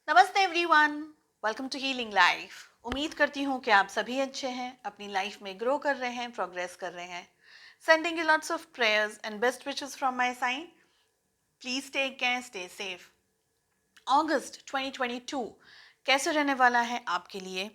नमस्ते everyone, welcome to healing life. उम्मीद करती हूँ कि आप सभी अच्छे हैं, अपनी लाइफ में ग्रो कर रहे हैं, प्रोग्रेस कर रहे हैं। Sending you lots of prayers and best wishes from my side. Please take care, stay safe. अगस्त 2022 कैसे रहने वाला है आपके लिए,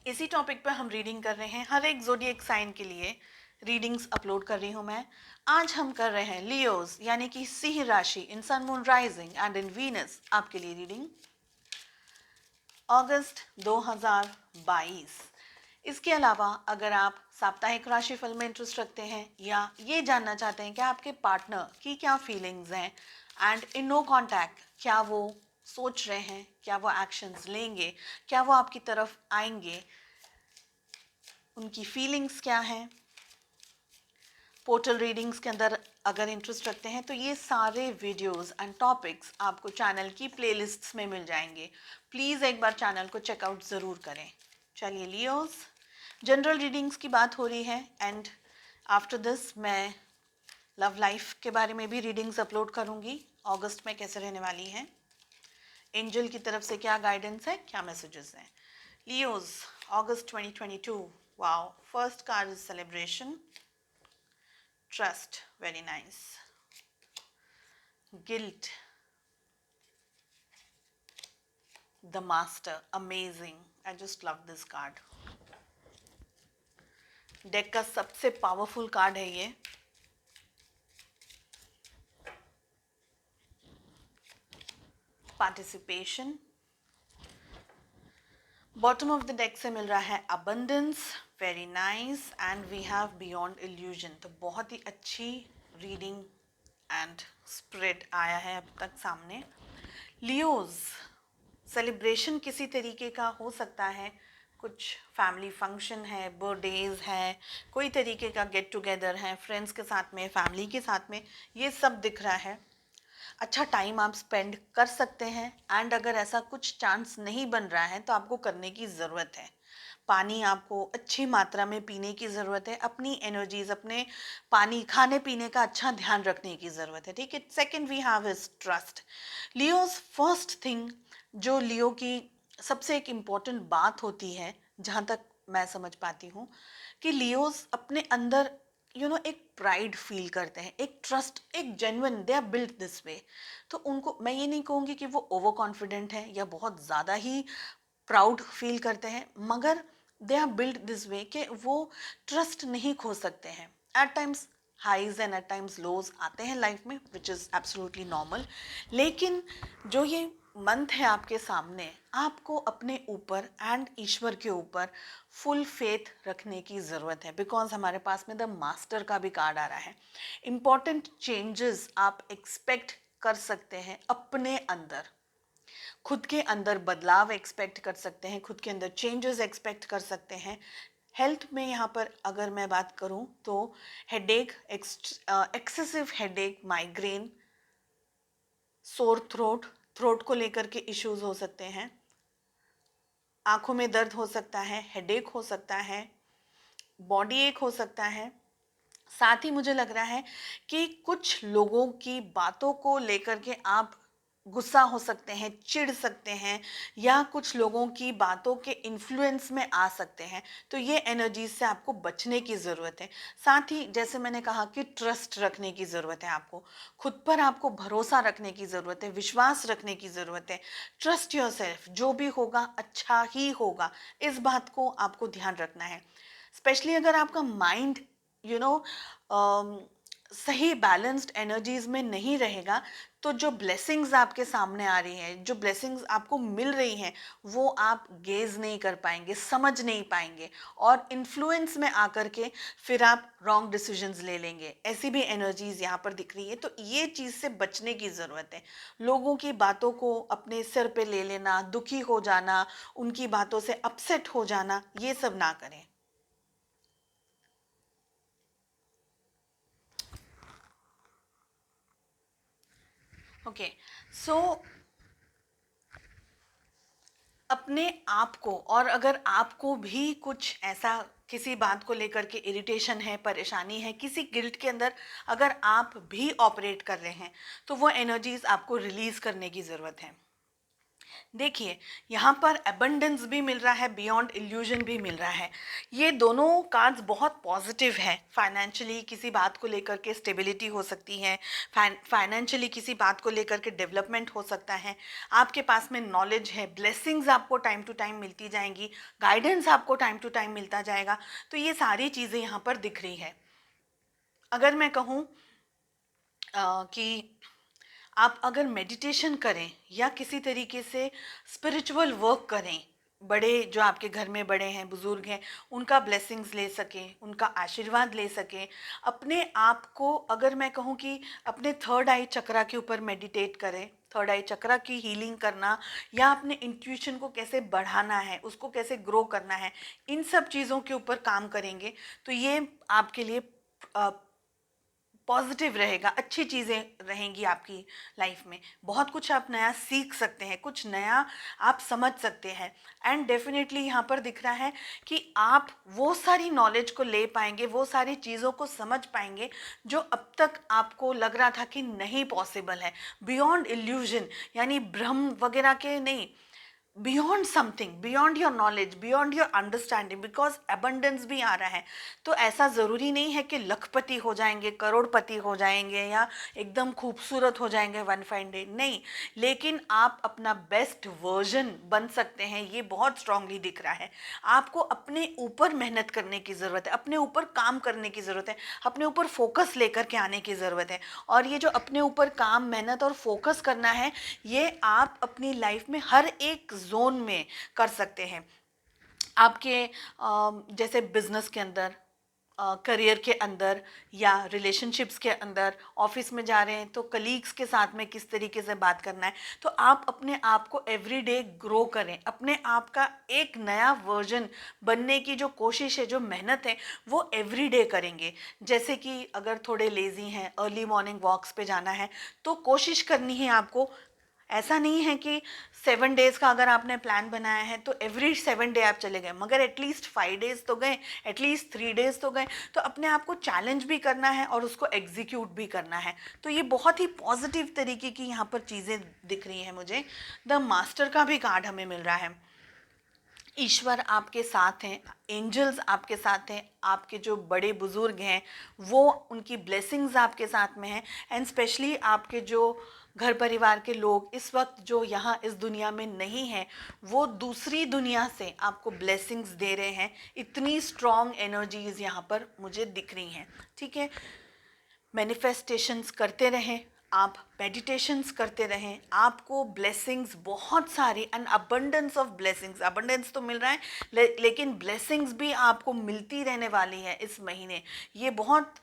इसी टॉपिक पर हम रीडिंग कर रहे हैं। हर एक ज़ोडिएक साइन के लिए रीडिंग्स अपलोड कर रही हूँ मैं। आज हम कर रहे हैं लियोज यानी कि सिंह राशि in sun moon rising and in Venus आपके लिए रीडिंग अगस्त 2022। इसके अलावा अगर आप साप्ताहिक राशिफल में इंटरेस्ट रखते हैं या ये जानना चाहते हैं कि आपके पार्टनर की क्या फीलिंग्स हैं एंड इन नो कांटेक्ट, क्या वो सोच रहे हैं, क्या वो एक्शंस लेंगे, क्या वो आपकी तरफ आएंगे, उनकी फीलिंग्स क्या हैं, पोर्टल रीडिंग्स के अंदर अगर इंटरेस्ट रखते हैं तो ये सारे वीडियोस एंड टॉपिक्स आपको चैनल की प्लेलिस्ट्स में मिल जाएंगे। प्लीज़ एक बार चैनल को चेकआउट ज़रूर करें। चलिए लियोस, जनरल रीडिंग्स की बात हो रही है एंड आफ्टर दिस मैं लव लाइफ के बारे में भी रीडिंग्स अपलोड करूँगी। अगस्त में कैसे रहने वाली है, एंजल की तरफ से क्या गाइडेंस है, क्या मैसेजेस हैं। Leos August 2022। Wow, first card is celebration, trust, very nice, guilt, the master, amazing, I just love this card। Deck का सबसे पावरफुल कार्ड है ये। Participation, bottom of the deck से मिल रहा है abundance, very nice, and we have beyond illusion. तो बहुत ही अच्छी रीडिंग एंड स्प्रेड आया है अब तक सामने। लियोज, सेलिब्रेशन किसी तरीके का हो सकता है, कुछ फैमिली फंक्शन है, बर्थडेज है, कोई तरीके का गेट टुगेदर है फ्रेंड्स के साथ में, फैमिली के साथ में, ये सब दिख रहा है। अच्छा टाइम आप स्पेंड कर सकते हैं एंड अगर ऐसा कुछ चांस नहीं बन रहा है तो आपको करने की ज़रूरत है। पानी आपको अच्छी मात्रा में पीने की ज़रूरत है, अपनी एनर्जीज, अपने पानी खाने पीने का अच्छा ध्यान रखने की ज़रूरत है। ठीक है। Second we have is trust. Leo's first thing, जो लियो की सबसे एक इम्पॉर्टेंट बात होती है जहाँ तक मैं समझ पाती हूँ, कि लियोज अपने अंदर एक प्राइड फील करते हैं, एक ट्रस्ट, एक genuine, they are built this way. तो उनको मैं ये नहीं कहूँगी कि वो ओवर कॉन्फिडेंट है या बहुत ज़्यादा ही प्राउड फील करते हैं, मगर they are built this way कि वो ट्रस्ट नहीं खो सकते हैं। At times highs and at times lows आते हैं लाइफ में, विच इज़ एब्सोल्युटली नॉर्मल। लेकिन जो ये मंथ है आपके सामने, आपको अपने ऊपर एंड ईश्वर के ऊपर फुल फेथ रखने की ज़रूरत है, बिकॉज हमारे पास में द मास्टर का भी कार्ड आ रहा है। इम्पॉर्टेंट चेंजेस आप एक्सपेक्ट कर सकते हैं अपने अंदर, खुद के अंदर बदलाव एक्सपेक्ट कर सकते हैं, खुद के अंदर चेंजेस एक्सपेक्ट कर सकते हैं। हेल्थ में यहाँ पर अगर मैं बात करूँ तो headache, excessive headache, migraine, sore throat, throat को लेकर के इश्यूज हो सकते हैं, आंखों में दर्द हो सकता है, हेडेक हो सकता है, बॉडी एक हो सकता है। साथ ही मुझे लग रहा है कि कुछ लोगों की बातों को लेकर के आप गुस्सा हो सकते हैं, चिढ़ सकते हैं, या कुछ लोगों की बातों के इन्फ्लुएंस में आ सकते हैं। तो ये एनर्जीज से आपको बचने की ज़रूरत है। साथ ही जैसे मैंने कहा कि ट्रस्ट रखने की ज़रूरत है, आपको खुद पर आपको भरोसा रखने की ज़रूरत है, विश्वास रखने की ज़रूरत है। ट्रस्ट योरसेल्फ, जो भी होगा अच्छा ही होगा, इस बात को आपको ध्यान रखना है। स्पेशली अगर आपका माइंड यू नो सही बैलेंस्ड एनर्जीज में नहीं रहेगा, तो जो ब्लेसिंग्स आपके सामने आ रही हैं, जो ब्लेसिंग्स आपको मिल रही हैं, वो आप गेज नहीं कर पाएंगे, समझ नहीं पाएंगे, और इन्फ्लुएंस में आकर के फिर आप रॉन्ग डिसीजंस ले लेंगे। ऐसी भी एनर्जीज यहाँ पर दिख रही है। तो ये चीज़ से बचने की ज़रूरत है। लोगों की बातों को अपने सिर पे ले लेना, दुखी हो जाना, उनकी बातों से अपसेट हो जाना, ये सब ना करें। ओके, सो अपने आप को, और अगर आपको भी कुछ ऐसा किसी बात को लेकर के इरिटेशन है, परेशानी है, किसी गिल्ट के अंदर अगर आप भी ऑपरेट कर रहे हैं, तो वो एनर्जीज आपको रिलीज करने की ज़रूरत है। देखिए, यहाँ पर अबंडेंस भी मिल रहा है, बियॉन्ड इल्यूजन भी मिल रहा है। ये दोनों कार्ड्स बहुत पॉजिटिव है। फाइनेंशियली किसी बात को लेकर के स्टेबिलिटी हो सकती है, फाइनेंशियली किसी बात को लेकर के डेवलपमेंट हो सकता है, आपके पास में नॉलेज है, ब्लेसिंग्स आपको टाइम टू टाइम मिलती जाएंगी, गाइडेंस आपको टाइम टू टाइम मिलता जाएगा। तो ये सारी चीज़ें यहाँ पर दिख रही है। अगर मैं कहूँ कि आप अगर मेडिटेशन करें या किसी तरीके से स्पिरिचुअल वर्क करें, बड़े जो आपके घर में बड़े हैं, बुजुर्ग हैं, उनका ब्लेसिंग्स ले सकें, उनका आशीर्वाद ले सकें, अपने आप को, अगर मैं कहूँ कि अपने थर्ड आई चक्रा के ऊपर मेडिटेट करें, थर्ड आई चक्रा की हीलिंग करना या अपने इंट्यूशन को कैसे बढ़ाना है, उसको कैसे ग्रो करना है, इन सब चीज़ों के ऊपर काम करेंगे तो ये आपके लिए पॉजिटिव रहेगा, अच्छी चीज़ें रहेंगी आपकी लाइफ में। बहुत कुछ आप नया सीख सकते हैं, कुछ नया आप समझ सकते हैं। एंड डेफिनेटली यहाँ पर दिख रहा है कि आप वो सारी नॉलेज को ले पाएंगे, वो सारी चीज़ों को समझ पाएंगे जो अब तक आपको लग रहा था कि नहीं पॉसिबल है। बियॉन्ड इल्यूजन, यानी भ्रम वगैरह के नहीं, beyond something, beyond your knowledge, beyond your understanding, because abundance भी आ रहा है। तो ऐसा ज़रूरी नहीं है कि लखपति हो जाएंगे, करोड़पति हो जाएंगे या एकदम खूबसूरत हो जाएंगे वन फाइन डे, नहीं, लेकिन आप अपना बेस्ट वर्जन बन सकते हैं। ये बहुत स्ट्रांगली दिख रहा है। आपको अपने ऊपर मेहनत करने की ज़रूरत है, अपने ऊपर काम करने की ज़रूरत है, अपने ऊपर फोकस लेकर के आने की ज़रूरत है। और ये जो अपने ऊपर काम, मेहनत और फोकस करना है, ये आप अपनी लाइफ में हर एक जोन में कर सकते हैं। आपके जैसे बिजनेस के अंदर, करियर के अंदर, या रिलेशनशिप्स के अंदर, ऑफिस में जा रहे हैं तो कलीग्स के साथ में किस तरीके से बात करना है। तो आप अपने आप को एवरीडे ग्रो करें, अपने आप का एक नया वर्जन बनने की जो कोशिश है, जो मेहनत है, वो एवरीडे करेंगे। जैसे कि अगर थोड़े लेज़ी हैं, अर्ली मॉर्निंग वॉक्स पे जाना है, तो कोशिश करनी है आपको। ऐसा नहीं है कि 7 डेज़ का अगर आपने प्लान बनाया है तो एवरी 7 डे आप चले गए, मगर एटलीस्ट 5 डेज़ तो गए, एटलीस्ट 3 डेज़ तो गए। तो अपने आप को चैलेंज भी करना है और उसको एग्जीक्यूट भी करना है। तो ये बहुत ही पॉजिटिव तरीके की यहाँ पर चीज़ें दिख रही हैं मुझे। द मास्टर का भी कार्ड हमें मिल रहा है। ईश्वर आपके साथ हैं, एंजल्स आपके साथ हैं, आपके जो बड़े बुजुर्ग हैं वो, उनकी ब्लेसिंग्स आपके साथ में हैं। एंड स्पेशली आपके जो घर परिवार के लोग इस वक्त जो यहाँ इस दुनिया में नहीं हैं, वो दूसरी दुनिया से आपको ब्लेसिंग्स दे रहे हैं। इतनी स्ट्रॉन्ग एनर्जीज यहाँ पर मुझे दिख रही हैं। ठीक है, मैनिफेस्टेशंस करते रहें, आप मेडिटेशंस करते रहें, आपको ब्लेसिंग्स बहुत सारी, N abundance of blessings, abundance तो मिल रहा है, लेकिन ब्लेसिंग्स भी आपको मिलती रहने वाली है इस महीने। ये बहुत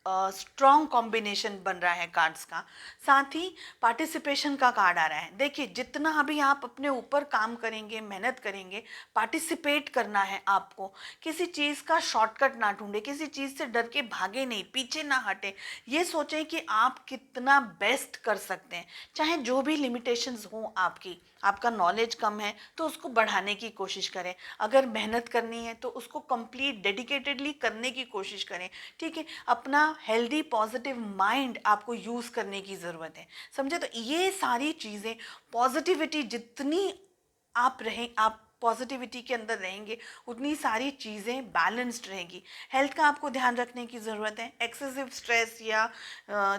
स्ट्रॉन्ग कॉम्बिनेशन बन रहा है कार्ड्स का। साथ ही पार्टिसिपेशन का कार्ड आ रहा है। देखिए, जितना अभी आप अपने ऊपर काम करेंगे, मेहनत करेंगे, पार्टिसिपेट करना है आपको। किसी चीज़ का शॉर्टकट ना ढूंढे, किसी चीज़ से डर के भागे नहीं, पीछे ना हटे। ये सोचें कि आप कितना बेस्ट कर सकते हैं, चाहे जो भी लिमिटेशंस हों आपकी। आपका नॉलेज कम है तो उसको बढ़ाने की कोशिश करें, अगर मेहनत करनी है तो उसको कंप्लीट डेडिकेटेडली करने की कोशिश करें। ठीक है, अपना हेल्दी पॉजिटिव माइंड आपको यूज़ करने की ज़रूरत है, समझे। तो ये सारी चीज़ें, पॉजिटिविटी जितनी आप रहें, आप पॉजिटिविटी के अंदर रहेंगे, उतनी सारी चीज़ें बैलेंस्ड रहेंगी। हेल्थ का आपको ध्यान रखने की ज़रूरत है। एक्सेसिव स्ट्रेस या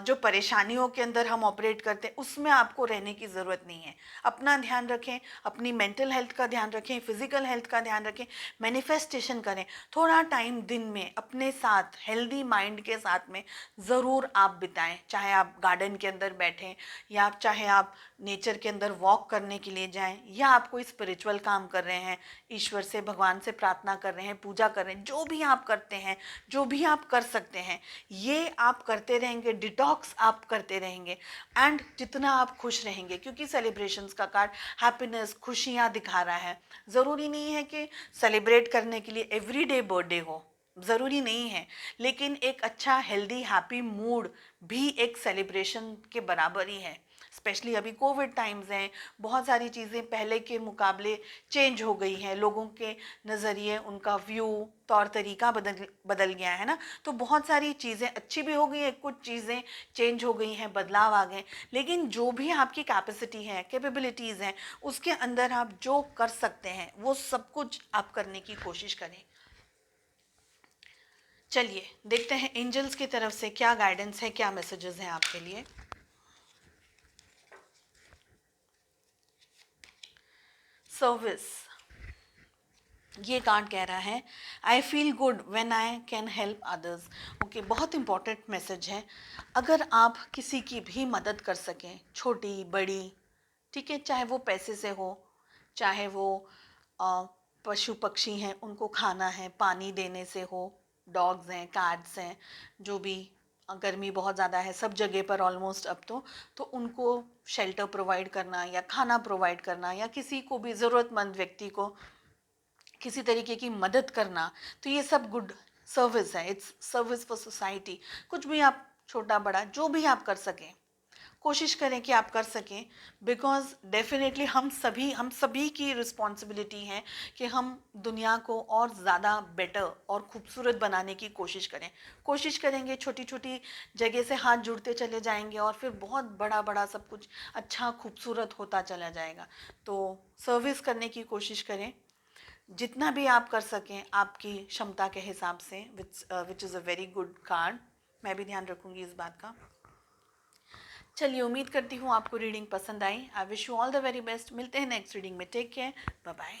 जो परेशानियों के अंदर हम ऑपरेट करते हैं, उसमें आपको रहने की ज़रूरत नहीं है। अपना ध्यान रखें, अपनी मेंटल हेल्थ का ध्यान रखें, फिजिकल हेल्थ का ध्यान रखें, मैनिफेस्टेशन करें। थोड़ा टाइम दिन में अपने साथ, हेल्दी माइंड के साथ में ज़रूर आप बिताएं, चाहे आप गार्डन के अंदर बैठें, या चाहे आप नेचर के अंदर वॉक करने के लिए जाएं, या आप कोई स्पिरिचुअल काम कर रहे हैं, ईश्वर से, भगवान से प्रार्थना कर रहे हैं, पूजा कर रहे हैं, जो भी आप करते हैं, जो भी आप कर सकते हैं, ये आप करते रहेंगे, डिटॉक्स आप करते रहेंगे। एंड जितना आप खुश रहेंगे, क्योंकि सेलिब्रेशंस का कार्ड हैप्पीनेस, खुशियाँ दिखा रहा है। ज़रूरी नहीं है कि सेलिब्रेट करने के लिए एवरीडे बर्थडे हो, ज़रूरी नहीं है, लेकिन एक अच्छा हेल्दी हैप्पी मूड भी एक सेलिब्रेशन के बराबर ही है। स्पेशली अभी कोविड टाइम्स हैं, बहुत सारी चीज़ें पहले के मुकाबले चेंज हो गई हैं, लोगों के नज़रिए, उनका व्यू, तौर तरीका बदल बदल गया है ना। तो बहुत सारी चीज़ें अच्छी भी हो गई हैं, कुछ चीज़ें चेंज हो गई हैं, बदलाव आ गए। लेकिन जो भी आपकी कैपेसिटी है, कैपेबिलिटीज़ हैं, उसके अंदर आप जो कर सकते हैं वो सब कुछ आप करने की कोशिश करें। चलिए देखते हैं एंजल्स की तरफ से क्या गाइडेंस है, क्या मैसेजेस हैं आपके लिए। सर्विस, ये कार्ड कह रहा है I feel good when I can help others. Okay, बहुत इंपॉर्टेंट मैसेज है। अगर आप किसी की भी मदद कर सकें, छोटी बड़ी, ठीक है, चाहे वो पैसे से हो, चाहे वो पशु पक्षी हैं उनको खाना है, पानी देने से हो, डॉग्स हैं, कैट्स हैं, जो भी, गर्मी बहुत ज़्यादा है सब जगह पर ऑलमोस्ट अब तो उनको शेल्टर प्रोवाइड करना या खाना प्रोवाइड करना या किसी को भी ज़रूरतमंद व्यक्ति को किसी तरीके की मदद करना, तो ये सब गुड सर्विस है। It's service for society. कुछ भी आप, छोटा बड़ा जो भी आप कर सकें, कोशिश करें कि आप कर सकें, बिकॉज डेफिनेटली हम सभी की रिस्पॉन्सिबिलिटी है कि हम दुनिया को और ज़्यादा बेटर और खूबसूरत बनाने की कोशिश करें। कोशिश करेंगे, छोटी छोटी जगह से हाथ जुड़ते चले जाएंगे और फिर बहुत बड़ा बड़ा सब कुछ अच्छा खूबसूरत होता चला जाएगा। तो सर्विस करने की कोशिश करें, जितना भी आप कर सकें आपकी क्षमता के हिसाब से, which is a very good card. मैं भी ध्यान रखूंगी इस बात का। चलिए, उम्मीद करती हूँ आपको रीडिंग पसंद आई। I wish you all the very best. मिलते हैं नेक्स्ट रीडिंग में। Take care, bye bye.